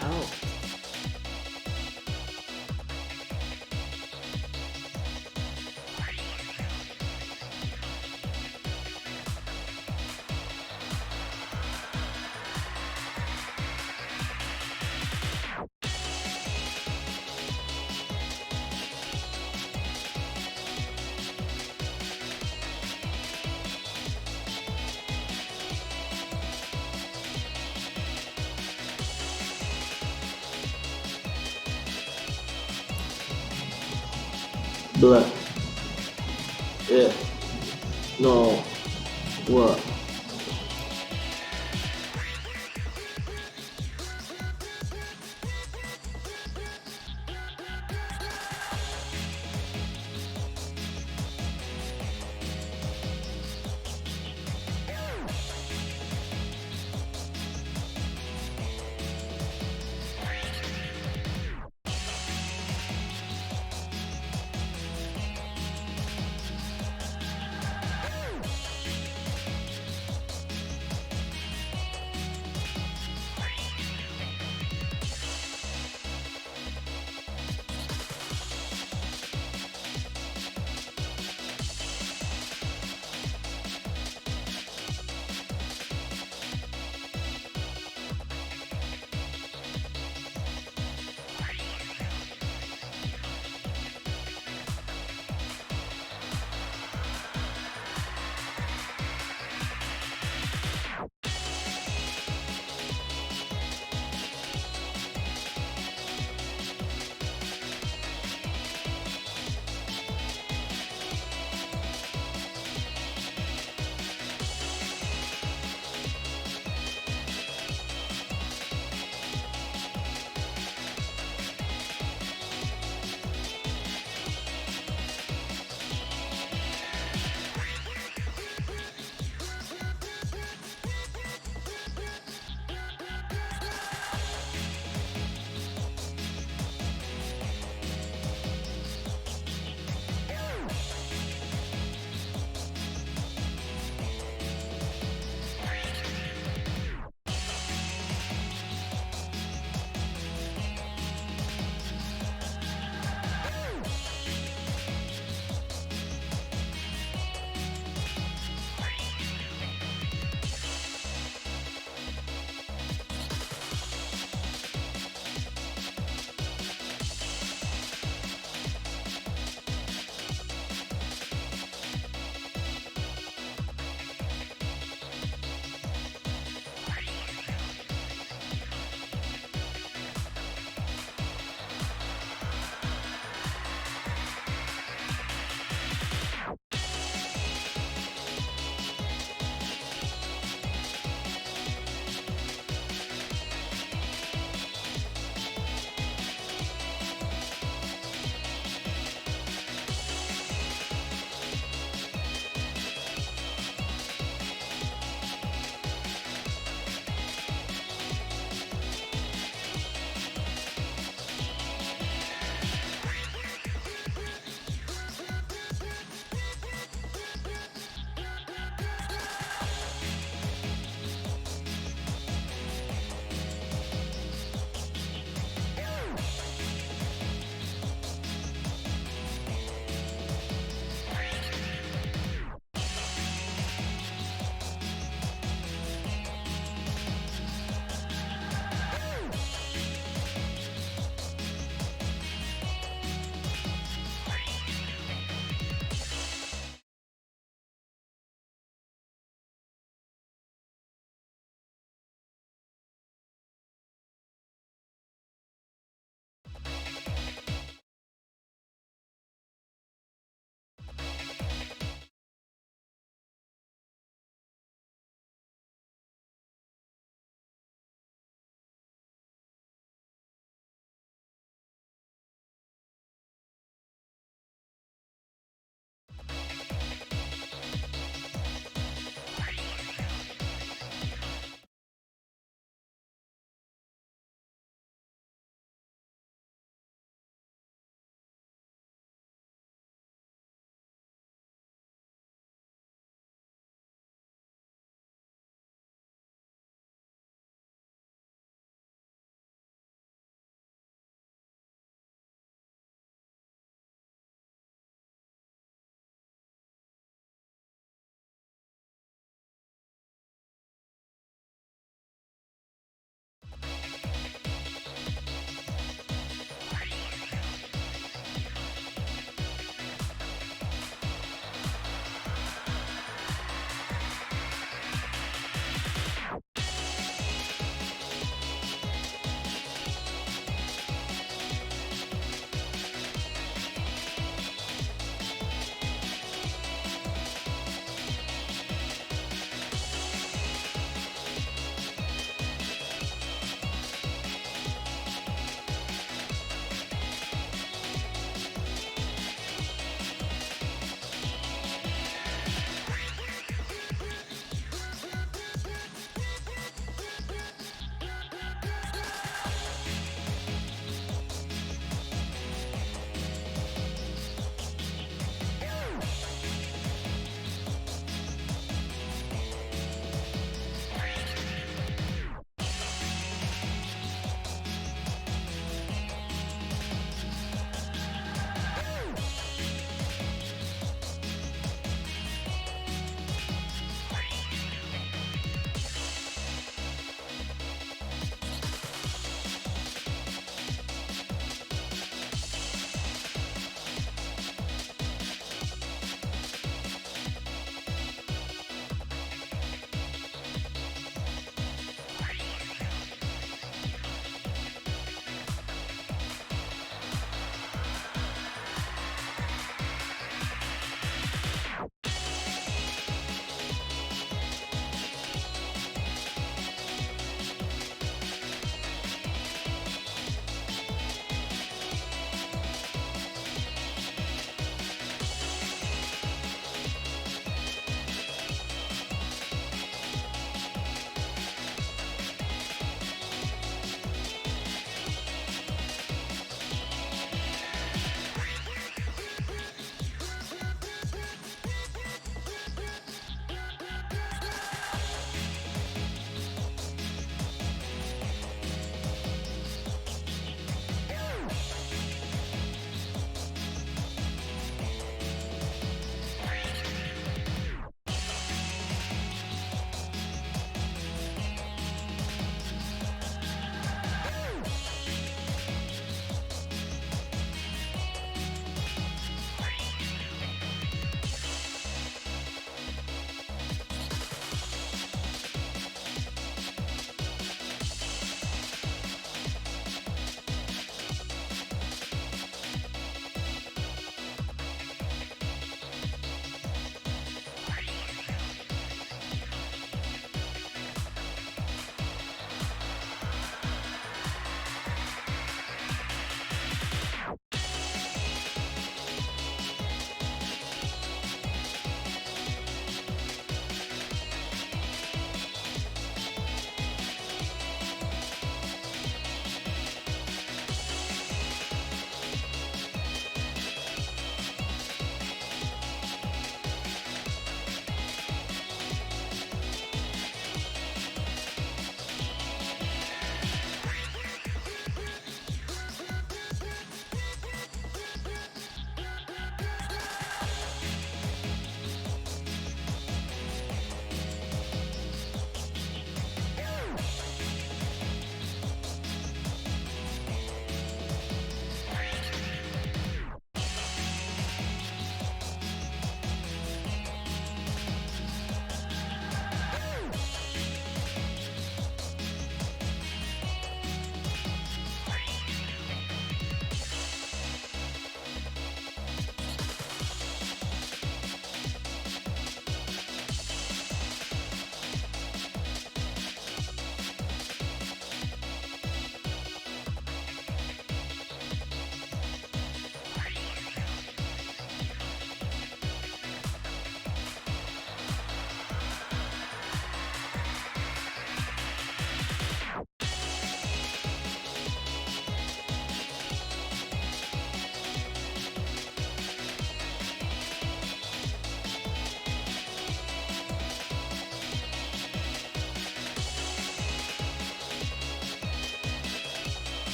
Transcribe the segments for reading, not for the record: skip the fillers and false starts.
out. But it no work.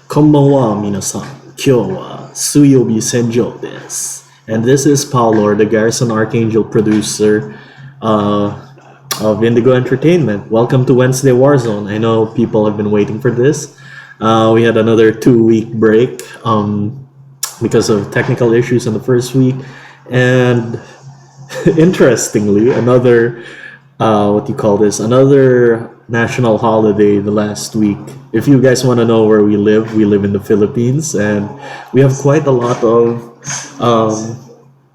Konbanwa minasan. Kyo wa suyobi senjo desu. And this is Paolo, the Garrison Archangel producer uh, of Indigo Entertainment. Welcome to Wednesday Warzone. I know people have been waiting for this. We had another 2 week break because of technical issues in the first week. And interestingly, another what do you call this? Another national holiday the last week. If you guys want to know where we live in the Philippines, and we have quite a lot of um,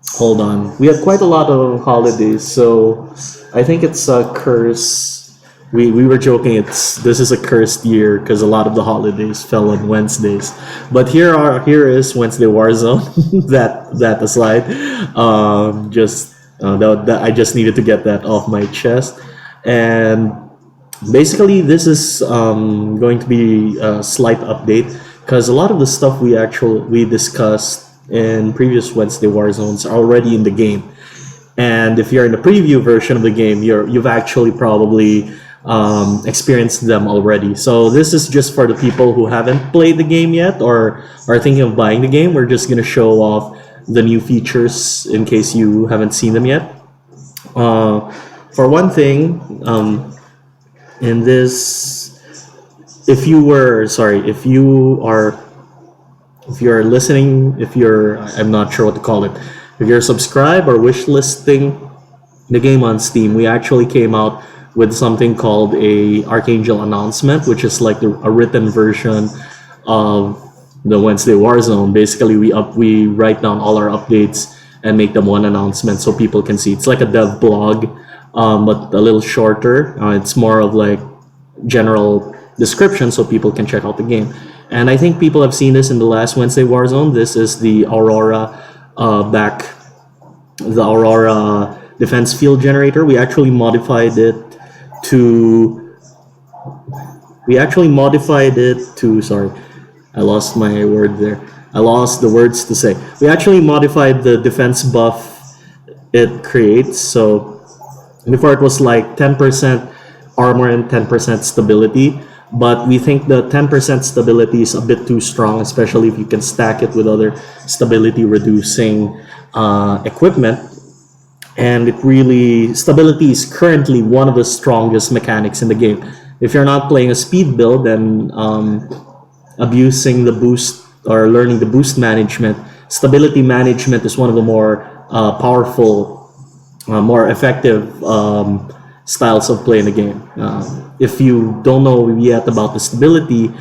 hold on. We have quite a lot of holidays, so I think it's a curse. We were joking. This is a cursed year because a lot of the holidays fell on Wednesdays. But here is Wednesday Warzone. That aside, just I just needed to get that off my chest. And basically, this is going to be a slight update because a lot of the stuff we discussed in previous Wednesday Warzones are already in the game. And if you're in the preview version of the game, you've actually probably experienced them already. So this is just for the people who haven't played the game yet or are thinking of buying the game. We're just gonna show off the new features in case you haven't seen them yet. For one thing, in this, if you're listening, I'm not sure what to call it. If you're subscribed or wish listing the game on Steam, we actually came out with something called a Archangel announcement, which is like a written version of the Wednesday Warzone. Basically, we write down all our updates and make them one announcement so people can see. It's like a dev blog, but a little shorter. It's more of like general description so people can check out the game. And I think people have seen this in the last Wednesday Warzone. This is the Aurora the Aurora defense field generator. We actually modified it to. Sorry, I lost my word there. I lost the words to say. We actually modified the defense buff it creates. So before it was like 10% armor and 10% stability, but we think the 10% stability is a bit too strong, especially if you can stack it with other stability reducing equipment. And stability is currently one of the strongest mechanics in the game. If you're not playing a speed build, then abusing the boost or learning the boost management, stability management is one of the more powerful, more effective styles of playing the game. If you don't know yet about the stability,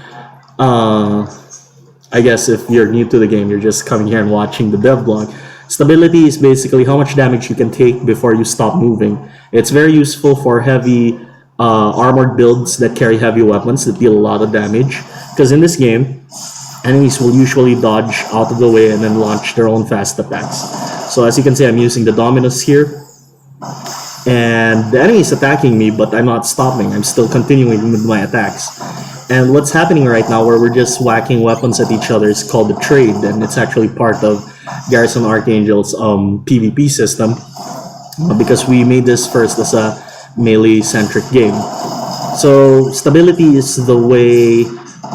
I guess if you're new to the game, you're just coming here and watching the dev blog. Stability is basically how much damage you can take before you stop moving. It's very useful for heavy armored builds that carry heavy weapons that deal a lot of damage. Because in this game, enemies will usually dodge out of the way and then launch their own fast attacks. So as you can see, I'm using the Dominus here. And the enemy is attacking me, but I'm not stopping. I'm still continuing with my attacks. And what's happening right now, where we're just whacking weapons at each other, is called the trade, and it's actually part of Garrison Archangel's PvP system, because we made this first as a melee-centric game. So stability is the way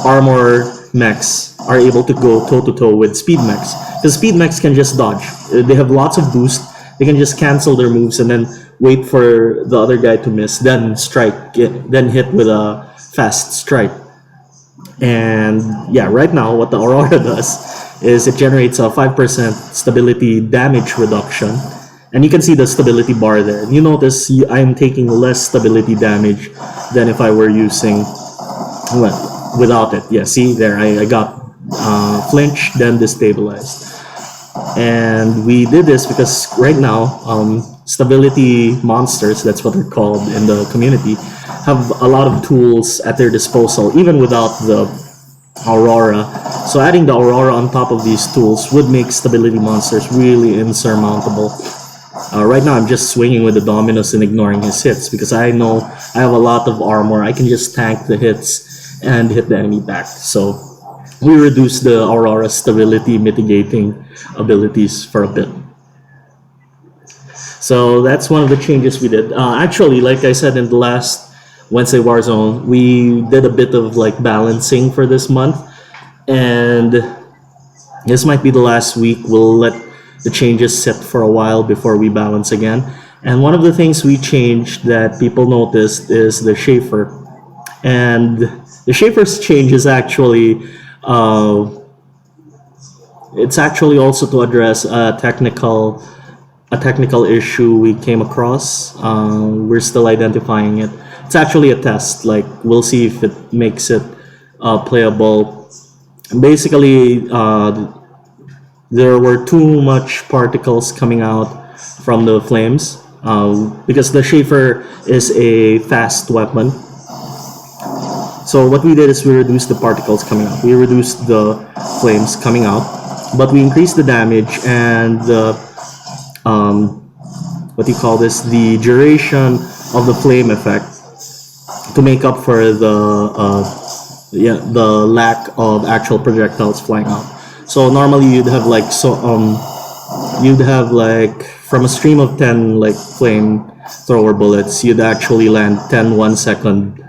armor mechs are able to go toe-to-toe with speed mechs, because speed mechs can just dodge. They have lots of boost. They can just cancel their moves and then wait for the other guy to miss, then strike, then hit with a fast strike. And yeah, right now what the Aurora does is it generates a 5% stability damage reduction. And you can see the stability bar there. You notice I'm taking less stability damage than if I were using, well, without it. Yeah, see there, I got flinch, then destabilized. And we did this because right now, stability monsters, that's what they're called in the community, have a lot of tools at their disposal, even without the Aurora. So adding the Aurora on top of these tools would make stability monsters really insurmountable. Right now, I'm just swinging with the Dominus and ignoring his hits because I know I have a lot of armor. I can just tank the hits and hit the enemy back. So we reduce the Aurora stability mitigating abilities for a bit. So that's one of the changes we did. Actually, like I said in the last Wednesday Warzone, we did a bit of like balancing for this month, and this might be the last week. We'll let the changes sit for a while before we balance again. And one of the things we changed that people noticed is the Schaefer. And the Schaefer's change is actually it's actually also to address a technical issue we came across. We're still identifying it. It's actually a test. Like, we'll see if it makes it playable. Basically, there were too much particles coming out from the flames because the Schaefer is a fast weapon. So what we did is we reduced the particles coming out. We reduced the flames coming out, but we increased the damage and the what do you call this? The duration of the flame effect to make up for the lack of actual projectiles flying out. So normally you'd have like from a stream of 10 like flame thrower bullets, you'd actually land 10 1-second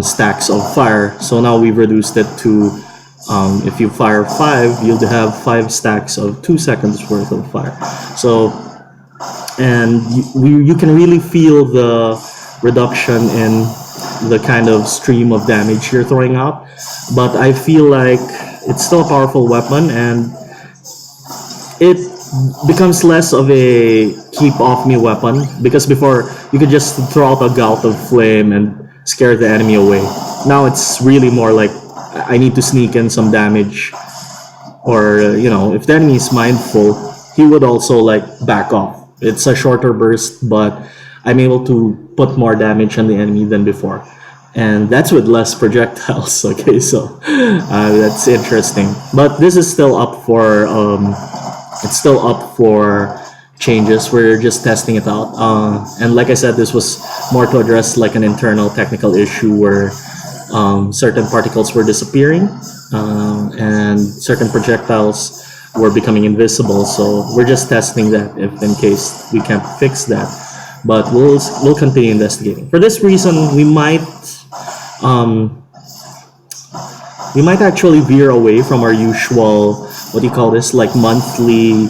stacks of fire. So now we've reduced it to if you fire 5, you'll have 5 stacks of 2 seconds worth of fire. So, and you can really feel the reduction in the kind of stream of damage you're throwing out. But I feel like it's still a powerful weapon, and it becomes less of a keep off me weapon, because before you could just throw out a gout of flame and scare the enemy away. Now it's really more like I need to sneak in some damage, or if the enemy is mindful, he would also like back off. It's a shorter burst, but I'm able to put more damage on the enemy than before, and that's with less projectiles. Okay, so that's interesting, but this is still up for changes. We're just testing it out, and like I said, this was more to address like an internal technical issue where certain particles were disappearing and certain projectiles were becoming invisible. So we're just testing that if in case we can't fix that, but we'll continue investigating. For this reason, we might actually veer away from our usual, what do you call this, like monthly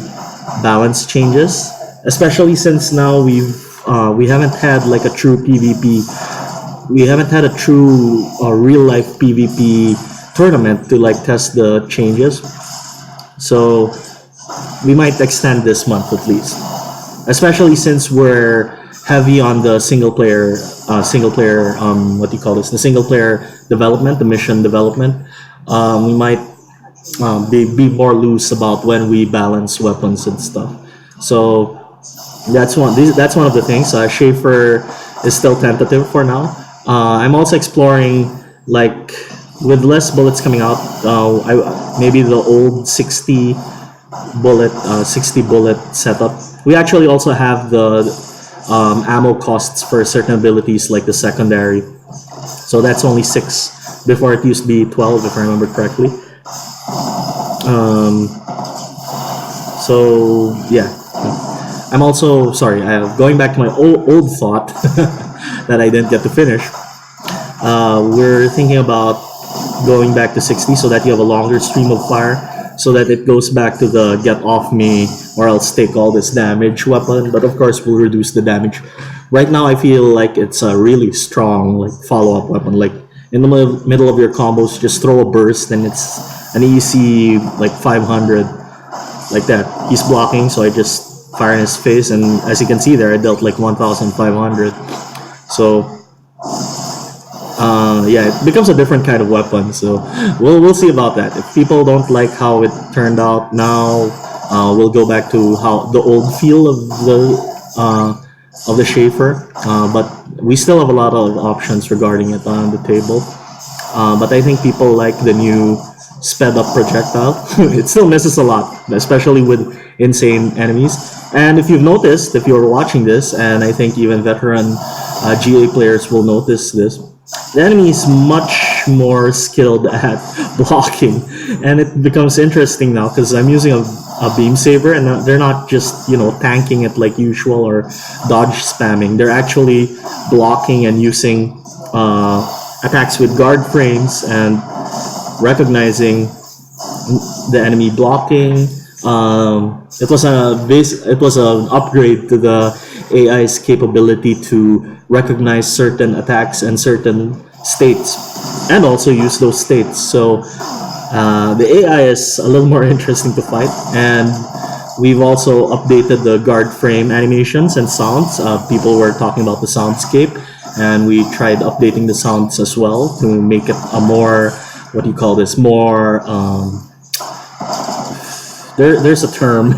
balance changes, especially since now we haven't had like a true PvP. We haven't had a true real life PvP tournament to like test the changes. So we might extend this month at least, especially since we're heavy on the single player what do you call this, the single player development, the mission development. We might be more loose about when we balance weapons and stuff. So that's one of the things. Schaefer is still tentative for now. I'm also exploring, like, with less bullets coming out, maybe the old 60 bullet setup. We actually also have the ammo costs for certain abilities like the secondary. So that's only 6. Before it used to be 12, if I remember correctly. So yeah, I'm also sorry. Going back to my old thought that I didn't get to finish. We're thinking about going back to 60 so that you have a longer stream of fire, so that it goes back to the get off me or else take all this damage weapon. But of course, we'll reduce the damage. Right now, I feel like it's a really strong like follow-up weapon. Like in the middle of your combos, just throw a burst and it's an easy like 500 like that. He's blocking, so I just fire in his face, and as you can see there, I dealt like 1,500. So yeah, it becomes a different kind of weapon. So we'll see about that. If people don't like how it turned out now, we'll go back to how the old feel of the Schaefer. But we still have a lot of options regarding it on the table. But I think people like the new sped up projectile. It still misses a lot, especially with insane enemies. And if you've noticed, if you're watching this, and I think even veteran GA players will notice this, the enemy is much more skilled at blocking, and it becomes interesting now because I'm using a beam saber, and they're not just tanking it like usual or dodge spamming. They're actually blocking and using attacks with guard frames and recognizing the enemy blocking. It was an upgrade to the AI's capability to recognize certain attacks and certain states, and also use those states. So the AI is a little more interesting to fight, and we've also updated the guard frame animations and sounds. People were talking about the soundscape, and we tried updating the sounds as well to make it a more, what do you call this, more there's a term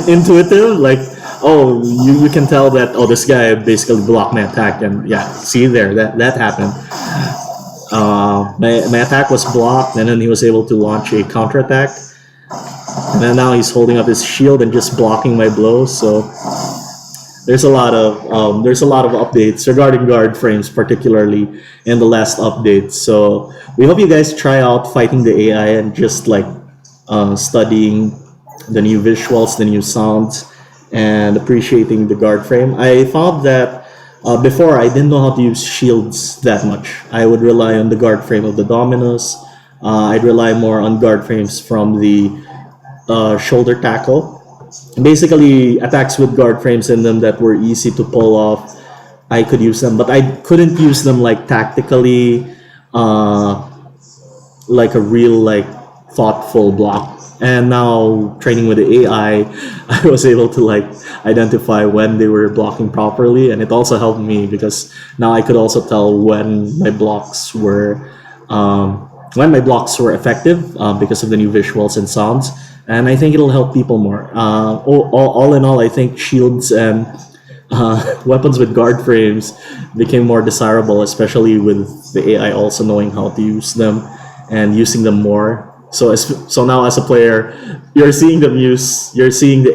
intuitive, like, oh, you can tell that, oh, this guy basically blocked my attack, and yeah, see there, that happened. My attack was blocked, and then he was able to launch a counterattack, and then now he's holding up his shield and just blocking my blows. So there's a lot of updates regarding guard frames, particularly in the last update. So we hope you guys try out fighting the AI and just like studying the new visuals, the new sounds, and appreciating the guard frame. I found that before I didn't know how to use shields that much. I would rely on the guard frame of the Dominus. I'd rely more on guard frames from the shoulder tackle. Basically, attacks with guard frames in them that were easy to pull off, I could use them, but I couldn't use them like tactically, like a real like thoughtful block. And now training with the AI, I was able to like identify when they were blocking properly, and it also helped me because now I could also tell when my blocks were effective because of the new visuals and sounds. And I think it'll help people more. All in all, I think shields and weapons with guard frames became more desirable, especially with the AI also knowing how to use them and using them more. So now as a player, you're seeing the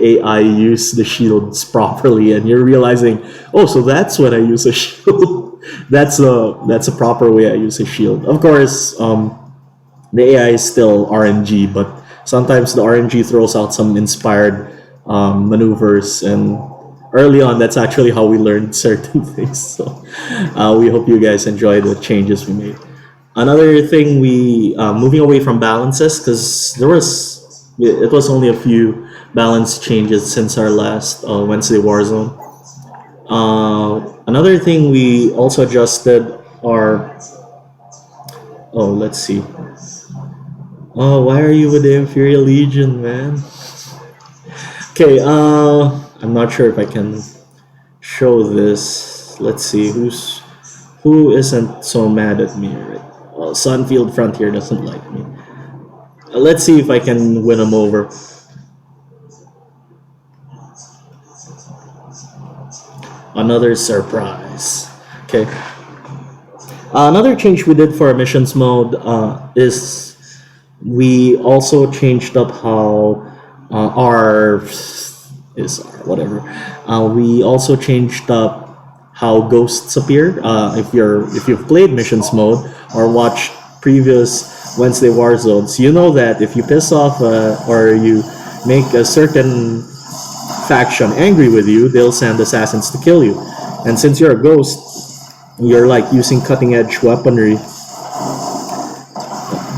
AI use the shields properly, and you're realizing, oh, so that's when I use a shield. that's a proper way I use a shield. Of course, the AI is still RNG, but sometimes the RNG throws out some inspired maneuvers, and early on, that's actually how we learned certain things. So we hope you guys enjoy the changes we made. Another thing, we moving away from balances, because it was only a few balance changes since our last Wednesday Warzone. Another thing we also adjusted are, oh, let's see. Oh, why are you with the Imperial Legion, man? Okay, I'm not sure if I can show this. Let's see who isn't so mad at me, right? Well, Sunfield Frontier doesn't like me. Let's see if I can win him over. Another surprise. Okay. Another change we did for our missions mode is we also changed up how whatever. We also changed up how ghosts appear. If you've played missions mode or watched previous Wednesday Warzones, you know that if you piss off or you make a certain faction angry with you, they'll send assassins to kill you. And since you're a ghost, you're like using cutting edge weaponry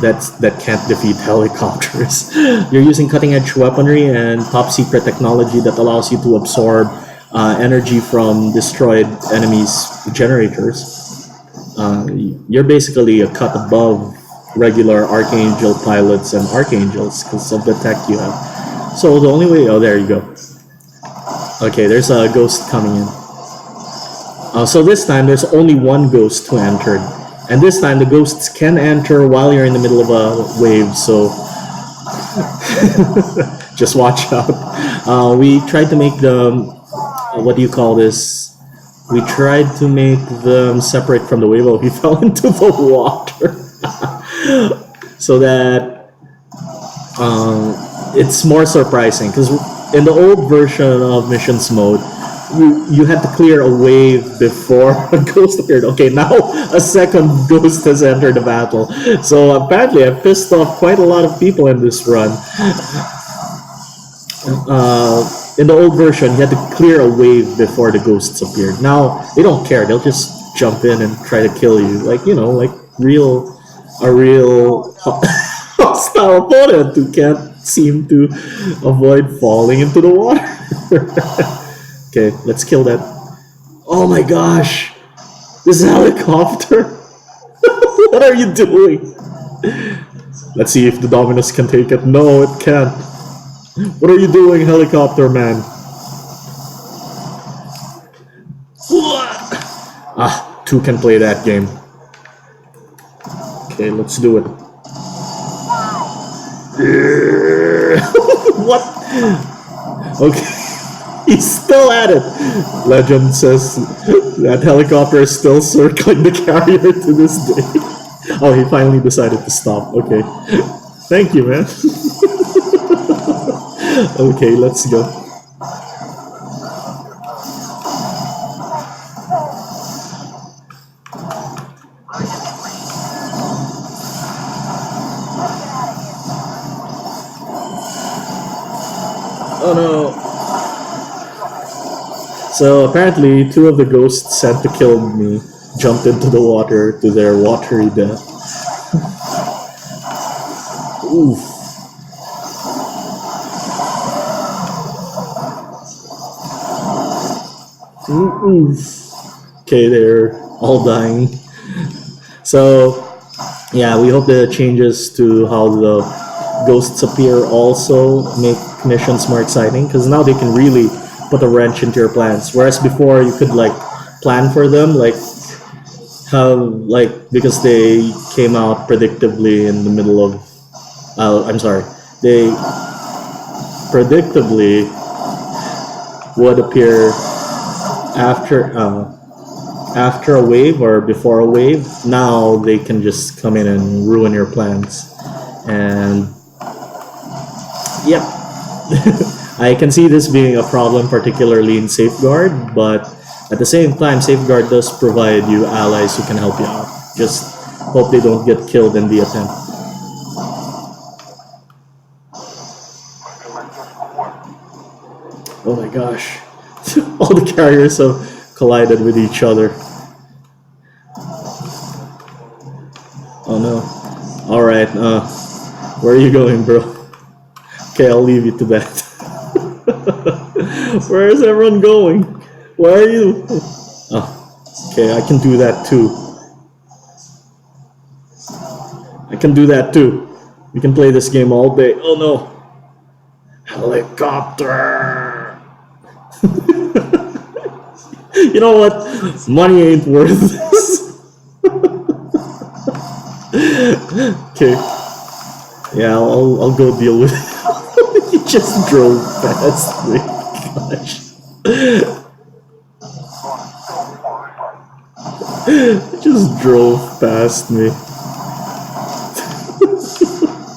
that can't defeat helicopters. You're using cutting edge weaponry and top secret technology that allows you to absorb energy from destroyed enemies' generators. You're basically a cut above regular Archangel pilots and Archangels because of the tech you have. So the only way, oh, there you go. Okay, there's a ghost coming in. So this time there's only one ghost who entered, and this time the ghosts can enter while you're in the middle of a wave, so just watch out. We tried to make them, what do you call this? We tried to make them separate from the wave, but we fell into the water. So that it's more surprising, because in the old version of missions mode, you had to clear a wave before a ghost appeared. Okay, now a second ghost has entered the battle. So apparently, I pissed off quite a lot of people in this run. In the old version, you had to clear a wave before the ghosts appeared. Now they don't care; they'll just jump in and try to kill you, like like a real hostile opponent who can't seem to avoid falling into the water. Okay, let's kill that. Oh my gosh, this helicopter! What are you doing? Let's see if the Dominus can take it. No, it can't. What are you doing, helicopter man? Ah, two can play that game. Okay, let's do it. What? Okay, he's still at it. Legend says that helicopter is still circling the carrier to this day. Oh, he finally decided to stop. Okay, thank you, man. Okay, let's go. Oh no. So apparently two of the ghosts sent to kill me jumped into the water to their watery death. Oof. Oof. Okay, they're all dying. So yeah, we hope the changes to how the ghosts appear also make missions more exciting, because now they can really put a wrench into your plans, whereas before you could like plan for them, like how, like, because they came out predictably in the middle of they predictably would appear after a wave or before a wave. Now they can just come in and ruin your plans. And yep. I can see this being a problem, particularly in Safeguard, but at the same time, Safeguard does provide you allies who can help you out. Just hope they don't get killed in the attempt. Oh my gosh. All the carriers have collided with each other. Oh no. Alright, where are you going, bro? Okay, I'll leave you to that. Where is everyone going? Where are you? Oh, okay, I can do that too. I can do that too. We can play this game all day. Oh no. Helicopter! You know what? Money ain't worth this. Okay. Yeah, I'll go deal with it. He just drove past me. Gosh. He just drove past me.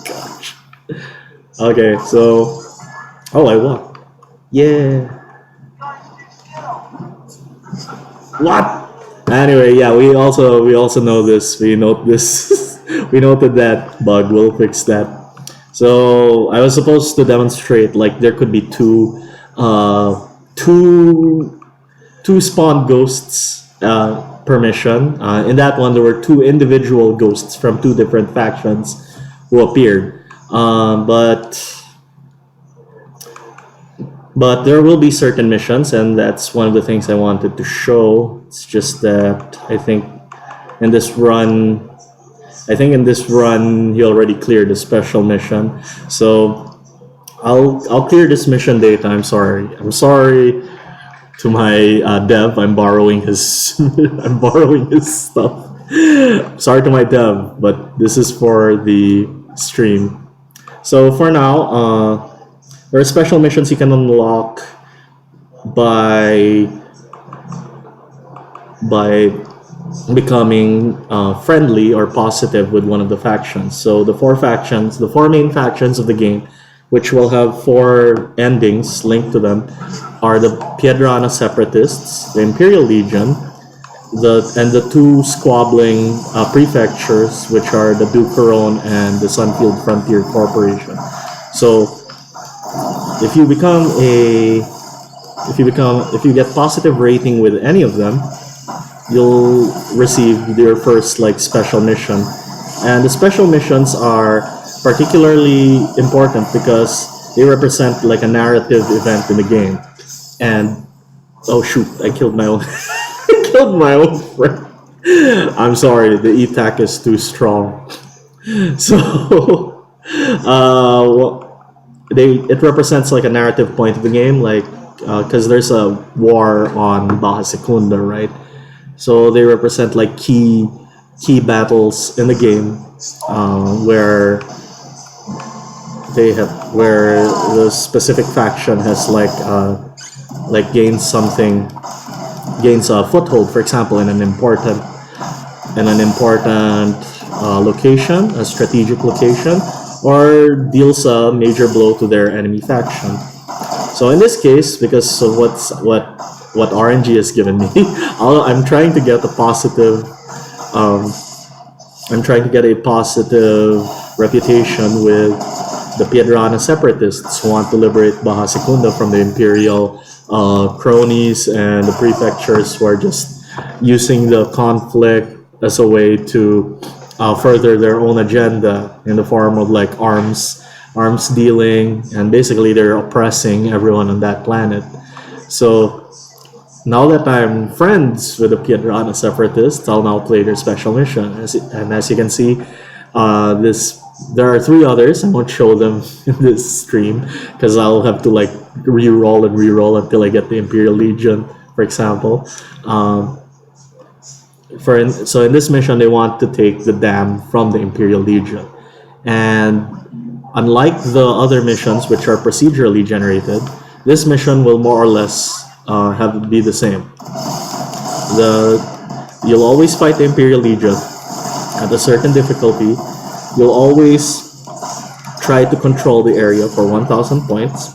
Gosh. Okay, so oh, I won. Yeah. What? Anyway, yeah, we also know this. We note this. We noted that bug. We'll fix that. So I was supposed to demonstrate like there could be two spawn ghosts per mission. In that one, there were two individual ghosts from two different factions who appeared. But there will be certain missions, and that's one of the things I wanted to show. It's just that I think in this run he already cleared a special mission. So I'll clear this mission data. I'm sorry to my dev. I'm borrowing his I'm borrowing his stuff. Sorry to my dev, but this is for the stream. So for now, there are special missions you can unlock by becoming friendly or positive with one of the factions. So the four main factions of the game, which will have 4 endings linked to them, are the Piedrana Separatists, the Imperial Legion, and the 2 squabbling prefectures, which are the Ducaron and the Sunfield Frontier Corporation. So if you become if you get positive rating with any of them, you'll receive your first like special mission. And the special missions are particularly important because they represent like a narrative event in the game. And oh shoot, I killed my own I killed my own friend. I'm sorry, the E-TAC is too strong. So it represents like a narrative point of the game, like because there's a war on Baja Secunda, right? So they represent like key battles in the game, where the specific faction has gains a foothold, for example, in an important location, a strategic location, or deals a major blow to their enemy faction. So in this case, because of what RNG has given me, I'm trying to get a positive reputation with the Piedrana Separatists who want to liberate Baja Secunda from the Imperial cronies and the prefectures who are just using the conflict as a way to further their own agenda in the form of like arms dealing, and basically they're oppressing everyone on that planet. So now that I'm friends with the Piedrana Separatists, I'll now play their special mission. And as you can see, there are 3 others. I won't show them in this stream because I'll have to like re-roll until I get the Imperial Legion, for example. So in this mission, they want to take the dam from the Imperial Legion. And unlike the other missions, which are procedurally generated, this mission will more or less be the same. You'll always fight the Imperial Legion at a certain difficulty. You'll always try to control the area for 1,000 points,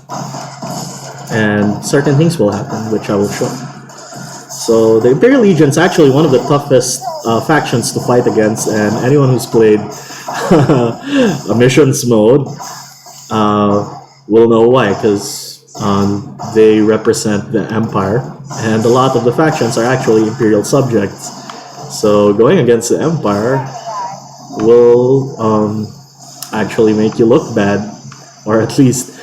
and certain things will happen, which I will show. So the Imperial Legion is actually one of the toughest factions to fight against, and anyone who's played a missions mode will know why, because they represent the Empire, and a lot of the factions are actually Imperial subjects. So going against the Empire will actually make you look bad, or at least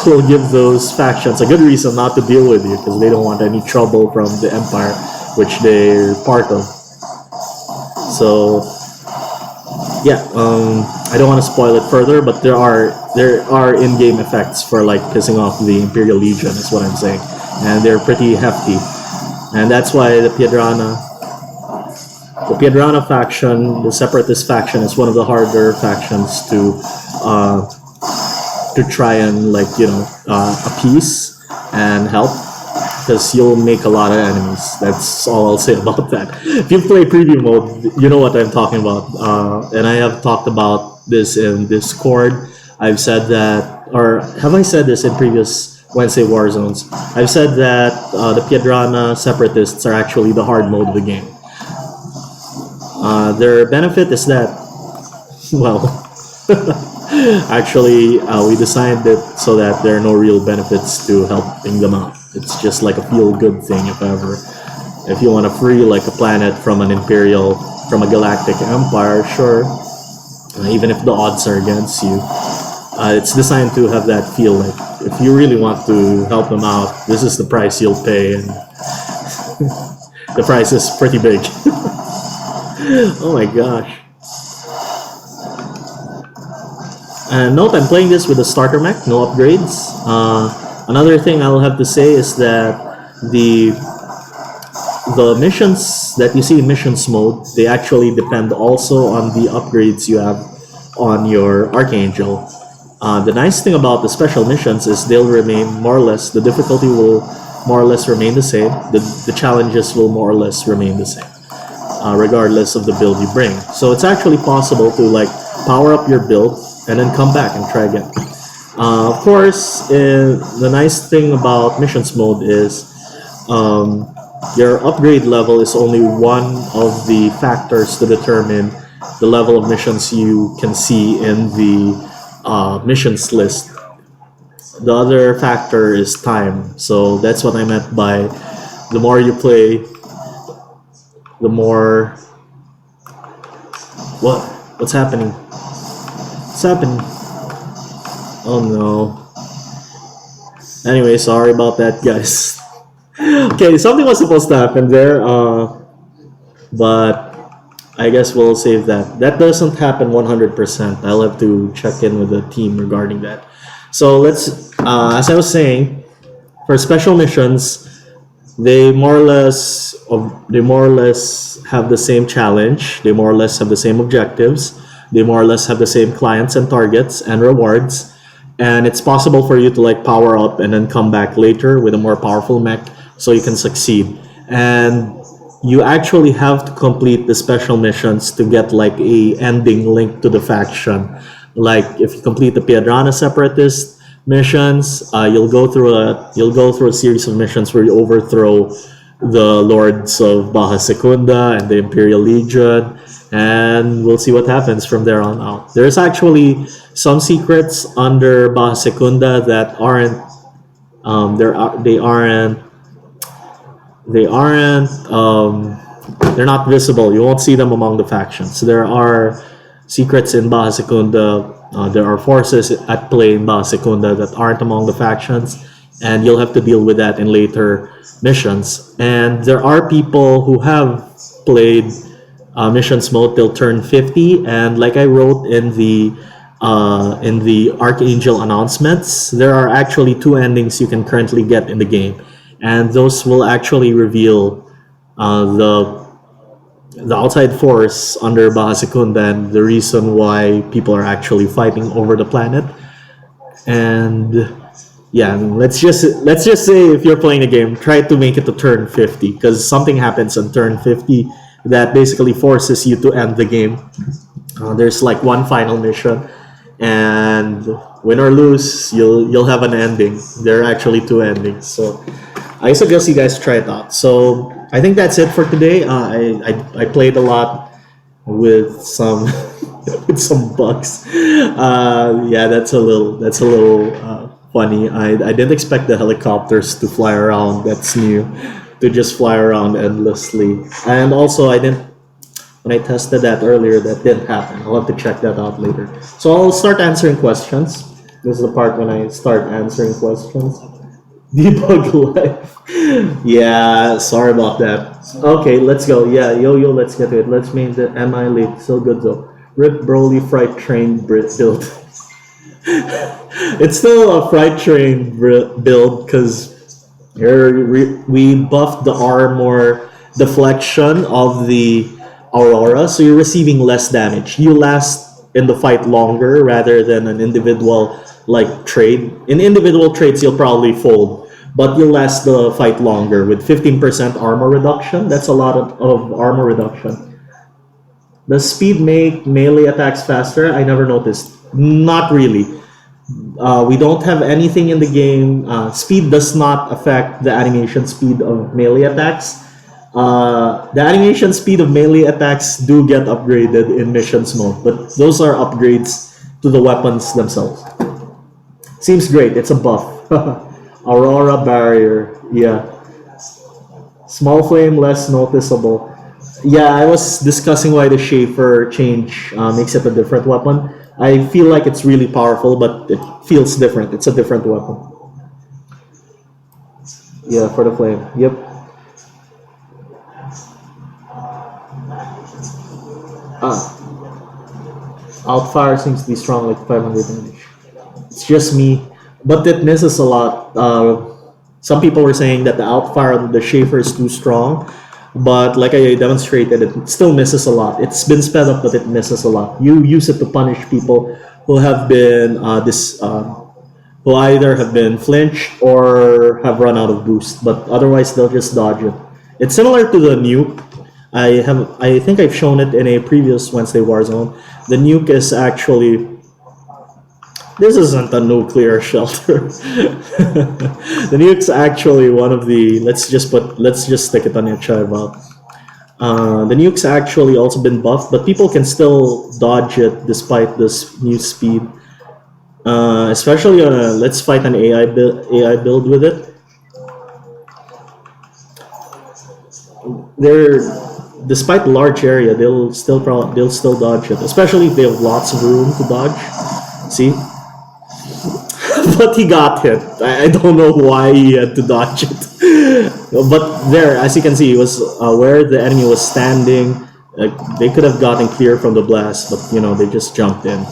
will give those factions a good reason not to deal with you, because they don't want any trouble from the Empire, which they're part of. So yeah, I don't want to spoil it further, but there are in-game effects for like pissing off the Imperial Legion, is what I'm saying, and they're pretty hefty. And that's why the Piedrana faction, the Separatist faction, is one of the harder factions to try and appease and help, because you'll make a lot of enemies. That's all I'll say about that. If you play preview mode, you know what I'm talking about. And I have talked about this in Discord. I've said that, or have I said this in previous Wednesday Warzones? I've said that the Piedrana Separatists are actually the hard mode of the game. Their benefit is that, well, actually, we designed it so that there are no real benefits to helping them out. It's just like a feel-good thing, if ever. If you want to free like a planet from a galactic empire, sure. Even if the odds are against you, it's designed to have that feel. Like if you really want to help them out, this is the price you'll pay, and the price is pretty big. Oh my gosh. And note, I'm playing this with a starter mech, no upgrades. Another thing I'll have to say is that the missions that you see in missions mode, they actually depend also on the upgrades you have on your Archangel. The nice thing about the special missions is they'll remain more or less, the difficulty will more or less remain the same. The challenges will more or less remain the same, regardless of the build you bring. So it's actually possible to like power up your build, and then come back and try again. Of course, the nice thing about missions mode is your upgrade level is only one of the factors to determine the level of missions you can see in the missions list. The other factor is time. So that's what I meant by the more you play, the more... What's happening? What's happening? Oh no. Anyway, sorry about that, guys. Okay, something was supposed to happen there, but I guess we'll save that. That doesn't happen 100%. I'll have to check in with the team regarding that. So let's, as I was saying, for special missions, they more or less have the same challenge. They more or less have the same objectives. They more or less have the same clients and targets and rewards. And it's possible for you to like power up and then come back later with a more powerful mech so you can succeed. And you actually have to complete the special missions to get like a ending link to the faction. Like if you complete the Piedrana Separatist missions, you'll go through a series of missions where you overthrow the Lords of Baja Secunda and the Imperial Legion, and we'll see what happens from there on out. There's actually some secrets under Baja Secunda that aren't they're not visible. You won't see them among the factions. So there are secrets in Baja Secunda. There are forces at play in Baja Secunda that aren't among the factions, and you'll have to deal with that in later missions. And there are people who have played missions mode till turn 50, and like I wrote in the Archangel announcements, there are actually 2 endings you can currently get in the game, and those will actually reveal the outside force under Baja Secunda and the reason why people are actually fighting over the planet. And yeah, let's just say if you're playing a game, try to make it to turn 50, because something happens on turn 50 that basically forces you to end the game. There's like one final mission, and win or lose, you'll have an ending. There are actually 2 endings, so I suggest you guys try it out. So I think that's it for today. I played a lot with some with some bugs. Yeah, that's a little funny. I didn't expect the helicopters to fly around. That's new, to just fly around endlessly. And also, when I tested that earlier, that didn't happen. I'll have to check that out later. So I'll start answering questions. This is the part when I start answering questions. Debug life. Yeah, sorry about that. Okay, let's go. Yeah, yo, let's get to it. Let's make the MI late. So good though. Rip Broly Fright Train build. It's still a Fright Train build because we buffed the armor deflection of the Aurora, so you're receiving less damage. You last in the fight longer rather than an individual like trade. In individual trades, you'll probably fold, but you'll last the fight longer with 15% armor reduction. That's a lot of armor reduction. Does speed make melee attacks faster? I never noticed. Not really. We don't have anything in the game. Speed does not affect the animation speed of melee attacks. The animation speed of melee attacks do get upgraded in missions mode, but those are upgrades to the weapons themselves. Seems great. It's a buff. Aurora barrier. Yeah. Small flame, less noticeable. Yeah, I was discussing why the Schaefer change makes it a different weapon. I feel like it's really powerful, but it feels different. It's a different weapon. Yeah, for the flame. Yep. Outfire seems to be strong, like 500 damage. It's just me, but it misses a lot. Some people were saying that the outfire of the Schaefer is too strong, but like I demonstrated, it still misses a lot. It's been sped up, but it misses a lot. You use it to punish people who have been who either have been flinched or have run out of boost, but otherwise they'll just dodge it. It's similar to the nuke. I think I've shown it in a previous Wednesday Warzone. The nuke is actually, this isn't a nuclear shelter. The nuke's actually one of the, let's just stick it on your child. The nuke's actually also been buffed, but people can still dodge it despite this new speed. Especially on a, let's fight an AI build with it. They're, despite the large area, they'll still dodge it, especially if they have lots of room to dodge. See, but he got hit. I don't know why he had to dodge it. But there, as you can see, he was where the enemy was standing. They could have gotten clear from the blast, but you know, they just jumped in.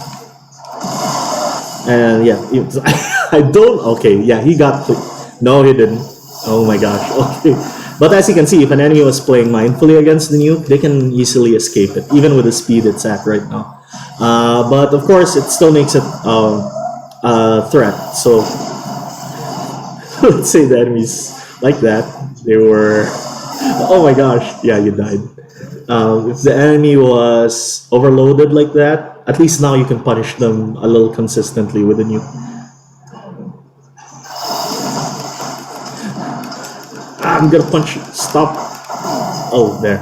And yeah, I don't. Okay, yeah, he got. No, he didn't. Oh my gosh. Okay, but as you can see, if an enemy was playing mindfully against the nuke, they can easily escape it, even with the speed it's at right now. But of course, it still makes it a threat. So let's say the enemies like that, they were. Oh my gosh! Yeah, you died. If the enemy was overloaded like that, at least now you can punish them a little consistently with a nuke. I'm gonna punch you. Stop. Oh, there.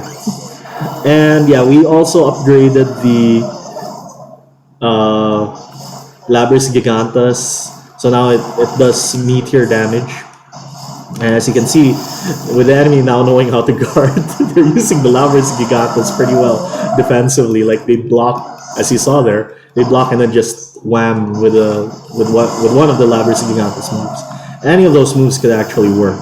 And yeah, we also upgraded the Labris Gigantus. So now it does meteor damage. And as you can see, with the enemy now knowing how to guard, they're using the Labris Gigantus pretty well defensively. Like they block, as you saw there, they block and then just wham with one of the Labris Gigantus moves. Any of those moves could actually work.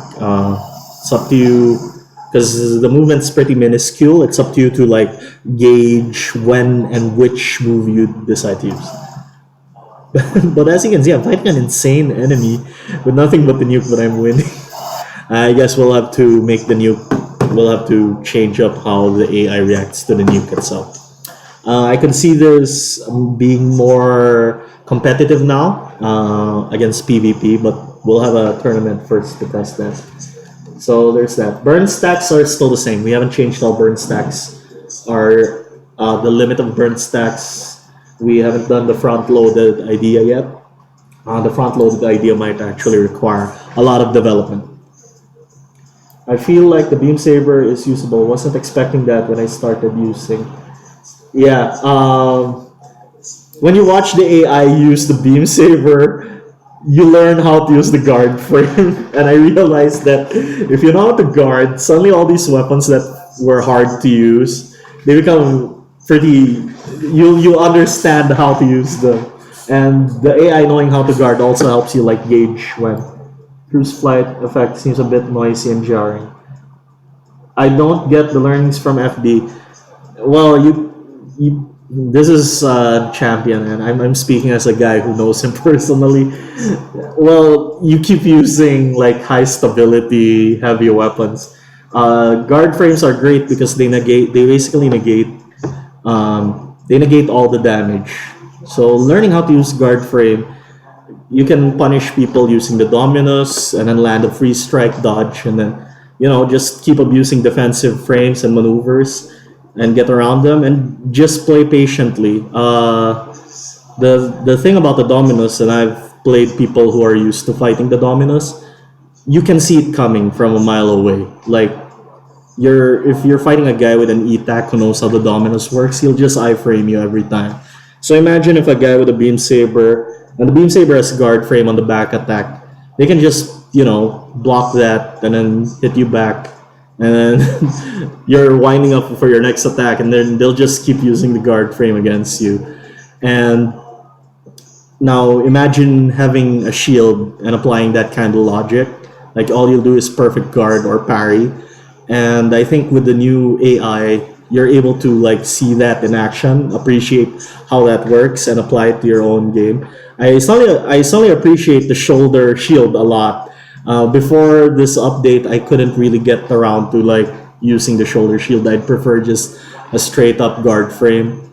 It's up to you, because the movement's pretty minuscule. It's up to you to like gauge when and which move you decide to use. But as you can see, I'm fighting an insane enemy with nothing but the nuke, but I'm winning. I guess we'll have to make the nuke. We'll have to change up how the AI reacts to the nuke itself. I can see this being more competitive now against PvP, but we'll have a tournament first to test that. So there's that. Burn stacks are still the same. We haven't changed how burn stacks are. The limit of burn stacks. We haven't done the front-loaded idea yet. The front-loaded idea might actually require a lot of development. I feel like the beam saber is usable. Wasn't expecting that when I started using. Yeah. When you watch the AI use the beam saber, you learn how to use the guard frame. And I realized that if you know how to guard, suddenly all these weapons that were hard to use, they become pretty. You understand how to use them. And the AI knowing how to guard also helps you like gauge when. Cruise flight effect seems a bit noisy and jarring. I don't get the learnings from FD. Well, you this is champion, and I'm speaking as a guy who knows him personally. Well, you keep using like high stability, heavy weapons. Guard frames are great because they basically negate all the damage. So learning how to use guard frame, you can punish people using the Dominus and then land a free strike dodge, and then just keep abusing defensive frames and maneuvers and get around them and just play patiently. The thing about the Dominus, and I've played people who are used to fighting the Dominus, you can see it coming from a mile away. Like if you're fighting a guy with an E-Tac who knows how the Dominus works, he'll just iframe you every time. So imagine if a guy with a beam saber, and the beam saber has guard frame on the back attack, they can just block that and then hit you back, and then you're winding up for your next attack, and then they'll just keep using the guard frame against you. And now imagine having a shield and applying that kind of logic. Like all you'll do is perfect guard or parry. And I think with the new AI, you're able to like see that in action, appreciate how that works, and apply it to your own game. I suddenly appreciate the shoulder shield a lot. Before this update, I couldn't really get around to like using the shoulder shield. I'd prefer just a straight up guard frame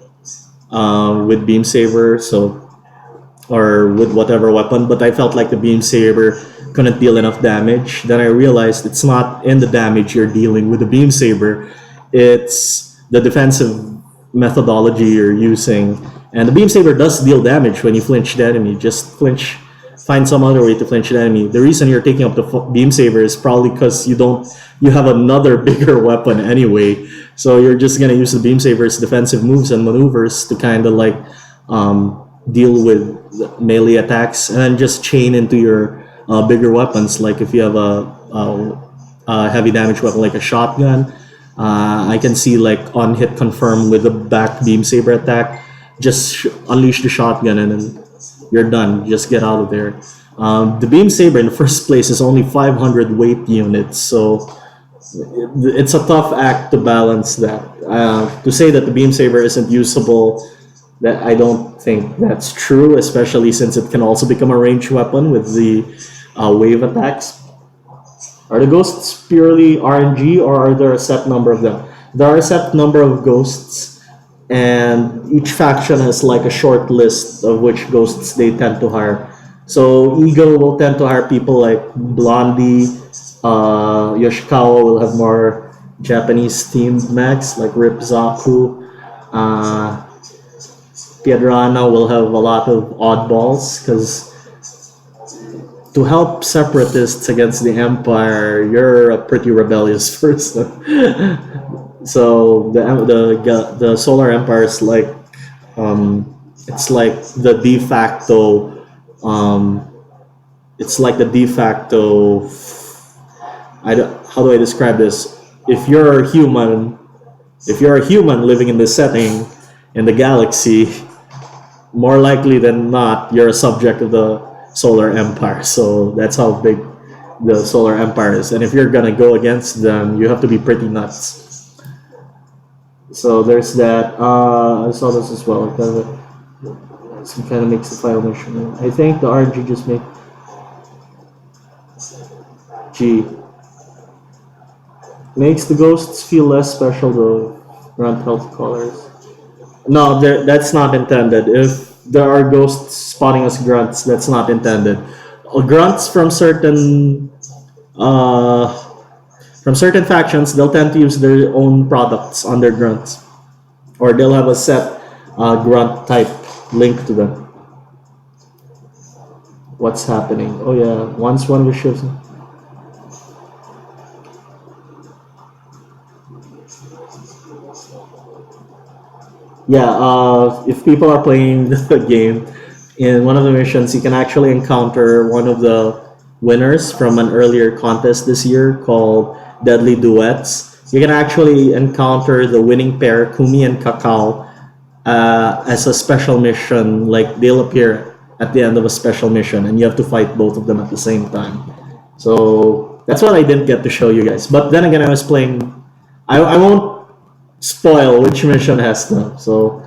with beam saber, or with whatever weapon. But I felt like the beam saber couldn't deal enough damage. Then I realized it's not in the damage you're dealing with the beam saber. It's the defensive methodology you're using. And the beam saber does deal damage when you flinch the enemy. Just flinch, find some other way to flinch the enemy. The reason you're taking up the beam saber is probably because you have another bigger weapon anyway. So you're just gonna use the beam saber's defensive moves and maneuvers to kind of like deal with melee attacks, and then just chain into your bigger weapons. Like if you have a heavy damage weapon like a shotgun, I can see like on hit confirm with the back beam saber attack, just unleash the shotgun and then you're done. Just get out of there. The beam saber in the first place is only 500 weight units, so it's a tough act to balance that. To say that the beam saber isn't usable, that I don't think that's true, especially since it can also become a ranged weapon with the wave attacks. Are the ghosts purely RNG, or are there a set number of them? There are a set number of ghosts, and each faction has like a short list of which ghosts they tend to hire. So Eagle will tend to hire people like Blondie. Yoshikawa will have more Japanese themed mechs like Rip Zaku. Piedrana will have a lot of oddballs, because to help separatists against the Empire, you're a pretty rebellious person. So the Solar Empire is like it's like the de facto how do I describe this? If you're a human living in this setting in the galaxy, more likely than not, you're a subject of the Solar Empire. So that's how big the Solar Empire is. And if you're gonna go against them, you have to be pretty nuts. So there's that. I saw this as well. It kind of makes the final mission. I think the RNG just made makes the ghosts feel less special though. GRUNT health colors. No, that's not intended. If there are ghosts spotting as grunts, that's not intended. Grunts from certain factions, they'll tend to use their own products on their grunts, or they'll have a set grunt type linked to them. What's happening? Oh yeah, once one of the ships. Yeah, if people are playing the game, in one of the missions, you can actually encounter one of the winners from an earlier contest this year called Deadly Duets. You can actually encounter the winning pair, Kumi and Kakao, as a special mission. Like, they'll appear at the end of a special mission, and you have to fight both of them at the same time. So that's what I didn't get to show you guys. But then again, I was playing. I won't spoil which mission has them, so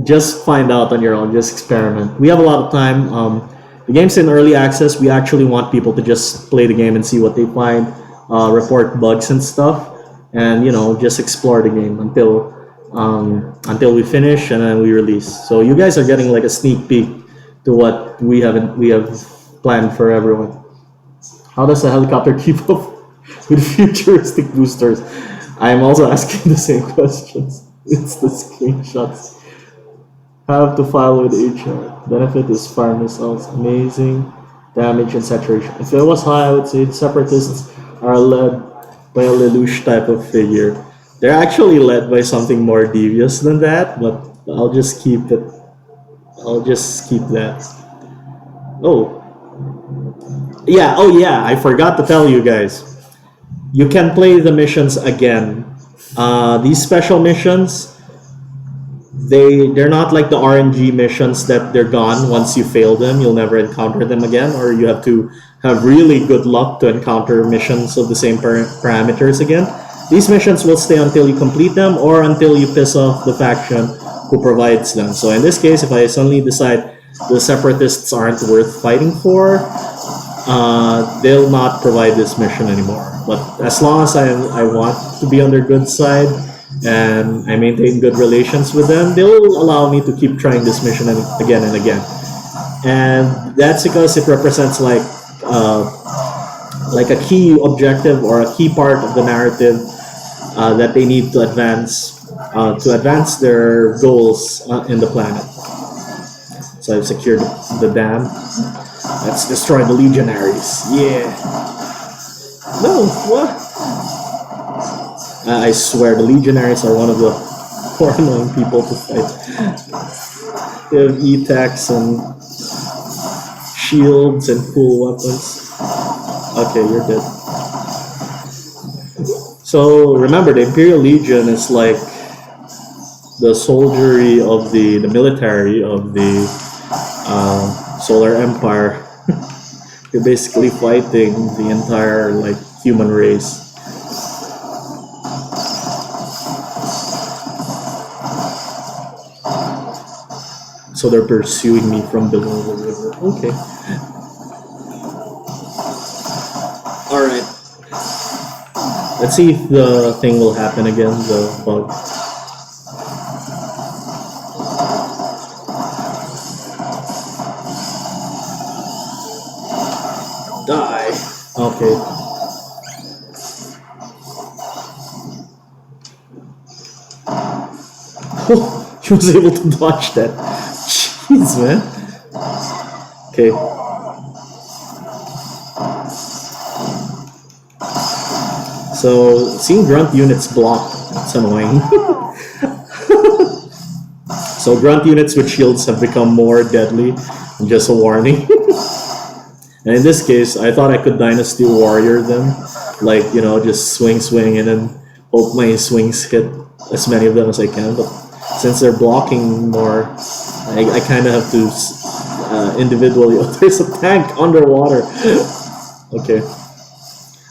just find out on your own. Just experiment. We have a lot of time. The game's in early access. We actually want people to just play the game and see what they find, report bugs and stuff, and just explore the game until we finish and then we release. So you guys are getting like a sneak peek to what we have planned for everyone. How does a helicopter keep up with futuristic boosters? I am also asking the same questions. It's the screenshots. Have to file with HR. Benefit is fire missiles. Amazing damage and saturation. If it was high, I would say the separatists are led by a Lelouch type of figure. They're actually led by something more devious than that, but I'll just keep it. I'll just keep that. Oh yeah, I forgot to tell you guys. You can play the missions again. These special missions, they're not like the RNG missions that they're gone once you fail them. You'll never encounter them again, or you have to have really good luck to encounter missions of the same parameters again. These missions will stay until you complete them, or until you piss off the faction who provides them. So in this case, if I suddenly decide the separatists aren't worth fighting for, they'll not provide this mission anymore. But as long as I want to be on their good side and I maintain good relations with them, they'll allow me to keep trying this mission again and again. And that's because it represents like a key objective or a key part of the narrative that they need to advance their goals in the planet. So I've secured the dam. Let's destroy the legionaries. Yeah. No, what? I swear the legionaries are one of the more annoying people to fight. They have E-tacs and shields and cool weapons. Okay, you're dead. So remember, the Imperial Legion is like the soldiery of the military of the Solar Empire. You're basically fighting the entire like human race. So they're pursuing me from below the river. Okay. Alright. Let's see if the thing will happen again, the bug. Die. Okay. Oh, she was able to dodge that. Jeez, man. Okay. So, seeing grunt units block, it's annoying. So, grunt units with shields have become more deadly. Just a warning. And in this case, I thought I could Dynasty Warrior them. Like, you know, just swing, and then hope my swings hit as many of them as I can. But since they're blocking more, I kind of have to individually... Oh, there's a tank underwater! Okay.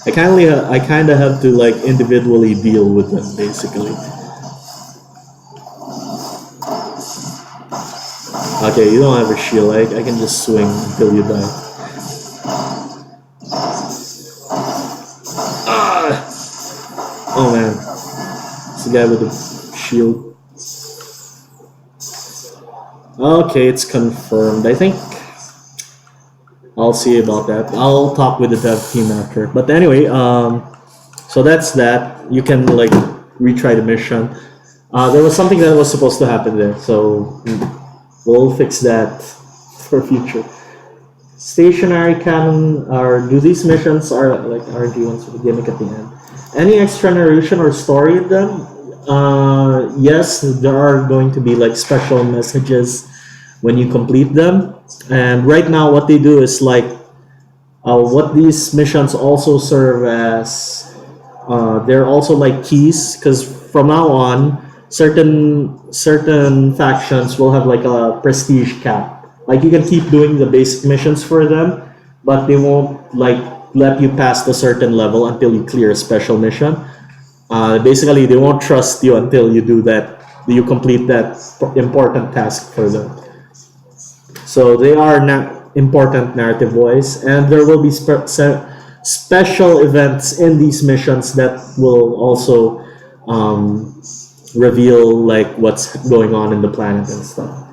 I kind of have to, like, individually deal with them, basically. Okay, you don't have a shield. I can just swing until you die. Oh man, it's the guy with the shield. Okay, it's confirmed. I think I'll see about that. I'll talk with the dev team after. But anyway, so that's that. You can like retry the mission. There was something that was supposed to happen there, so we'll fix that for future. Stationary cannon, or do these missions are like RG ones with a gimmick at the end? Any extra narration or story in them? Yes, there are going to be like special messages when you complete them. And right now what they do is like, what these missions also serve as, they're also like keys, because from now on, certain factions will have like a prestige cap. Like you can keep doing the basic missions for them, but they won't like let you past a certain level until you clear a special mission. Basically, they won't trust you until you do that. You complete that important task for them. So they are important narrative voice, and there will be special events in these missions that will also reveal like what's going on in the planet and stuff.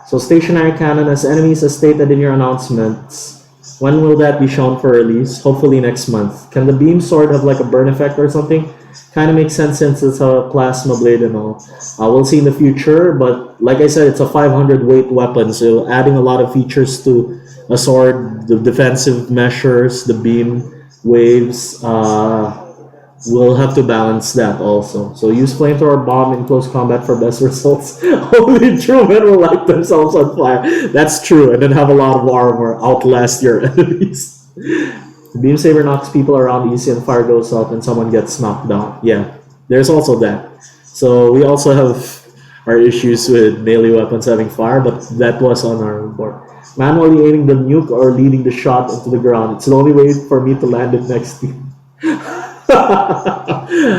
So stationary cannon as enemies as stated in your announcements. When will that be shown for release? Hopefully next month. Can the beam sword have like a burn effect or something? Kind of makes sense since it's a plasma blade and all. We'll see in the future, but like I said, it's a 500 weight weapon, so adding a lot of features to a sword, the defensive measures, the beam waves, we'll have to balance that also. So use flamethrower bomb in close combat for best results. Only true men will light themselves on fire. That's true, and then have a lot of armor, outlast your enemies. The beam saber knocks people around easy and fire goes out and someone gets knocked down. Yeah, there's also that. So we also have our issues with melee weapons having fire, but that was on our board. Manually aiming the nuke or leading the shot into the ground. It's the only way for me to land it next to you.